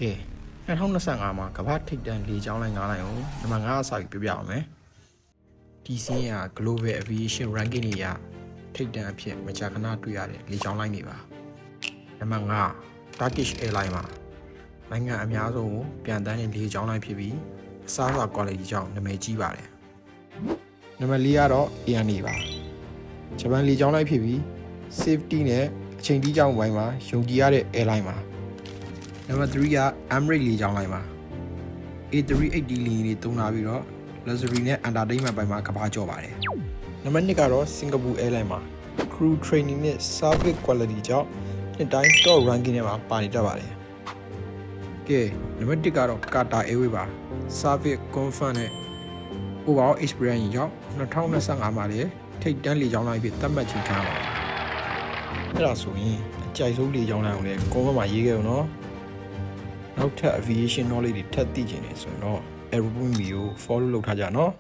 ကဲ2025မှာကမ္ဘာထိပ်တန်းလေကြောင်းလိုင်း9လိုင်းကိုနံပါတ်5အစပြီးပြပြအောင်မယ်ဒီစင်းက Global Aviation Ranking တွေရထိပ်တန်းအဖြစ်မကြာခဏတွေ့ရတဲ့လေကြောင်းလိုင်းတွေပါနံပါတ်5 Turkish Airlines မှာနိုင်ငံအများဆုံးကိုပြန်တန်းတဲ့လေကြောင်းလိုင်းဖြစ်ပြီးအစားအစာ quality ကြောင့်နာမည်ကြီးပါတယ်နံပါတ်4ကတော့ ANA ပါဂျပန်လေကြောင်းလိုင်းဖြစ်ပြီး safety နဲ့အချိန်ကြီးကြောင်းပိုင်းမှာယုံကြည်ရတဲ့ airline ပါနံပါတ်3က Emirates လေကြောင်းလိုင်းပါ A380 လေယာဉ်တွေသုံးလာပြီးတော့ luxury နဲ့ entertainment ပိုင်းမှာကမ္ဘာကျော်ပါတယ်နံပါတ်2ကတော့ Singapore Airlines မှာ crew training နဲ့ service quality ကြောင့်နှစ်တိုင်း top ranking ထဲမှာပါနေတတ်ပါတယ်ကဲနံပါတ်1ကတော့ Qatar Airways ပါ service comfort နဲ့ overall experience ကြောင့်2025မှာလည်းထိပ်တန်းလေကြောင်းလိုင်းဖြစ်သတ်မှတ်ခြင်းခံရပါတယ်အဲ့ဒါဆိုရင်အကြိုက်ဆုံးလေကြောင်းလိုင်းကိုလည်း comment မှာရေးခဲ့ဦးနော်နောက်ထပ် aviation knowledge တွေထပ်သိချင်တယ်ဆိုရင်တော့ Aeroboom ကို follow လုပ်ထားကြနော်